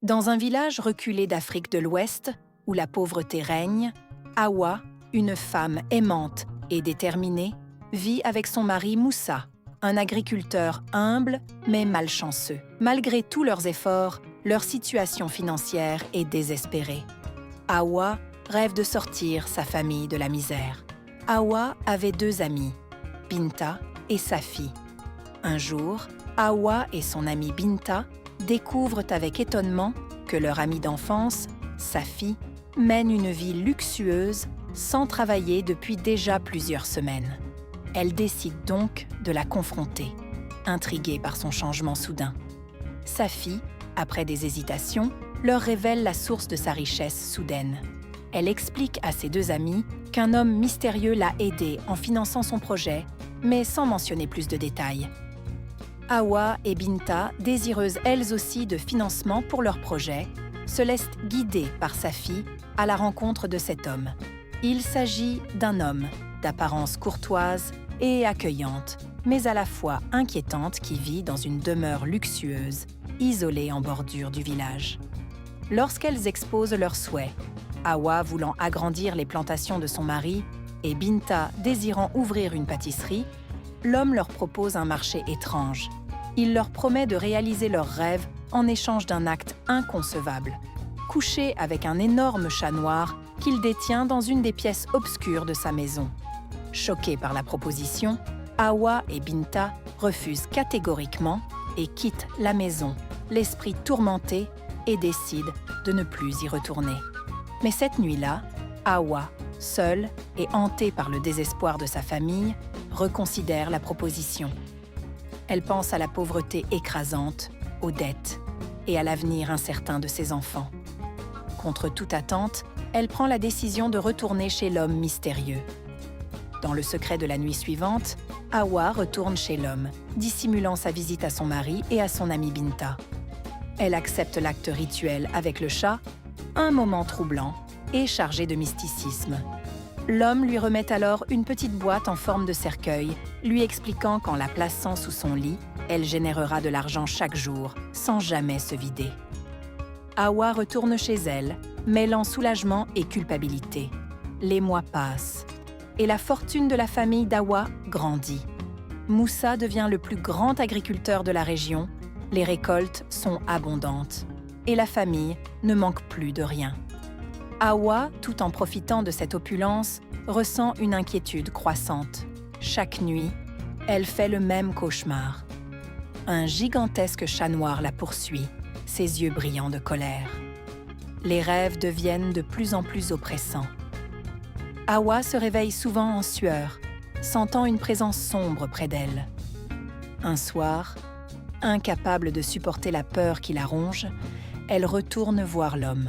Dans un village reculé d'Afrique de l'Ouest, où la pauvreté règne, Hawa, une femme aimante et déterminée, vit avec son mari Moussa, un agriculteur humble mais malchanceux. Malgré tous leurs efforts, leur situation financière est désespérée. Hawa rêve de sortir sa famille de la misère. Hawa avait 2 amies, Binta et Safi. Un jour, Hawa et son amie Binta découvrent avec étonnement que leur amie d'enfance, Safi, mène une vie luxueuse sans travailler depuis déjà plusieurs semaines. Elles décident donc de la confronter, intriguées par son changement soudain. Safi, après des hésitations, leur révèle la source de sa richesse soudaine. Elle explique à ses 2 amies qu'un homme mystérieux l'a aidée en finançant son projet, mais sans mentionner plus de détails. Hawa et Binta, désireuses elles aussi de financement pour leur projet, se laissent guider par Safi à la rencontre de cet homme. Il s'agit d'un homme d'apparence courtoise et accueillante, mais à la fois inquiétante qui vit dans une demeure luxueuse, isolée en bordure du village. Lorsqu'elles exposent leurs souhaits, Hawa voulant agrandir les plantations de son mari et Binta désirant ouvrir une pâtisserie, l'homme leur propose un marché étrange. Il leur promet de réaliser leurs rêves en échange d'un acte inconcevable, coucher avec un énorme chat noir qu'il détient dans une des pièces obscures de sa maison. Choquées par la proposition, Hawa et Binta refusent catégoriquement et quittent la maison, l'esprit tourmenté, et décident de ne plus y retourner. Mais cette nuit-là, Hawa, seule et hantée par le désespoir de sa famille, reconsidère la proposition. Elle pense à la pauvreté écrasante, aux dettes et à l'avenir incertain de ses enfants. Contre toute attente, elle prend la décision de retourner chez l'homme mystérieux. Dans le secret de la nuit suivante, Hawa retourne chez l'homme, dissimulant sa visite à son mari et à son amie Binta. Elle accepte l'acte rituel avec le chat, un moment troublant et chargé de mysticisme. L'homme lui remet alors une petite boîte en forme de cercueil, lui expliquant qu'en la plaçant sous son lit, elle générera de l'argent chaque jour, sans jamais se vider. Hawa retourne chez elle, mêlant soulagement et culpabilité. Les mois passent, et la fortune de la famille d'Hawa grandit. Moussa devient le plus grand agriculteur de la région, les récoltes sont abondantes, et la famille ne manque plus de rien. Hawa, tout en profitant de cette opulence, ressent une inquiétude croissante. Chaque nuit, elle fait le même cauchemar. Un gigantesque chat noir la poursuit, ses yeux brillants de colère. Les rêves deviennent de plus en plus oppressants. Hawa se réveille souvent en sueur, sentant une présence sombre près d'elle. Un soir, incapable de supporter la peur qui la ronge, elle retourne voir l'homme.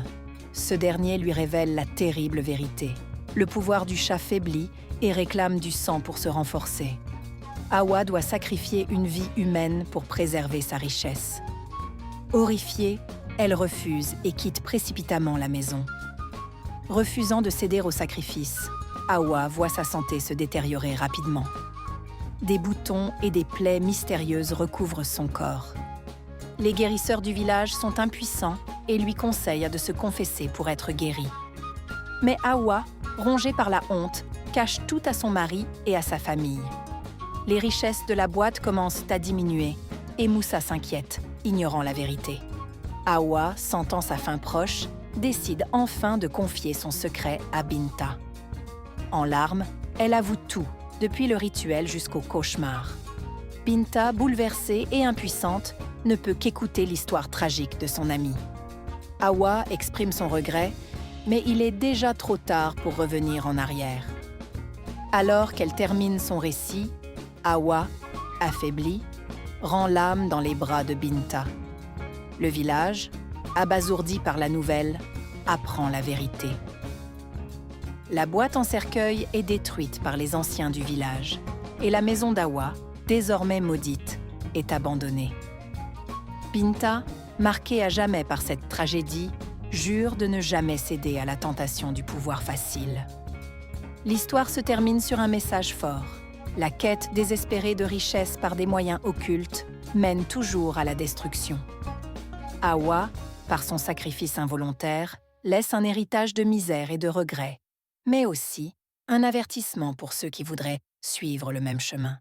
Ce dernier lui révèle la terrible vérité. Le pouvoir du chat faiblit et réclame du sang pour se renforcer. Hawa doit sacrifier une vie humaine pour préserver sa richesse. Horrifiée, elle refuse et quitte précipitamment la maison. Refusant de céder au sacrifice, Hawa voit sa santé se détériorer rapidement. Des boutons et des plaies mystérieuses recouvrent son corps. Les guérisseurs du village sont impuissants et lui conseillent de se confesser pour être guérie. Mais Hawa, rongée par la honte, cache tout à son mari et à sa famille. Les richesses de la boîte commencent à diminuer et Moussa s'inquiète, ignorant la vérité. Hawa, sentant sa fin proche, décide enfin de confier son secret à Binta. En larmes, elle avoue tout, depuis le rituel jusqu'au cauchemar. Binta, bouleversée et impuissante, ne peut qu'écouter l'histoire tragique de son amie. Hawa exprime son regret, mais il est déjà trop tard pour revenir en arrière. Alors qu'elle termine son récit, Hawa, affaiblie, rend l'âme dans les bras de Binta. Le village, abasourdi par la nouvelle, apprend la vérité. La boîte en cercueil est détruite par les anciens du village et la maison d'Hawa, désormais maudite, est abandonnée. Binta, marquée à jamais par cette tragédie, jure de ne jamais céder à la tentation du pouvoir facile. L'histoire se termine sur un message fort. La quête désespérée de richesse par des moyens occultes mène toujours à la destruction. Hawa, par son sacrifice involontaire, laisse un héritage de misère et de regrets, mais aussi un avertissement pour ceux qui voudraient suivre le même chemin.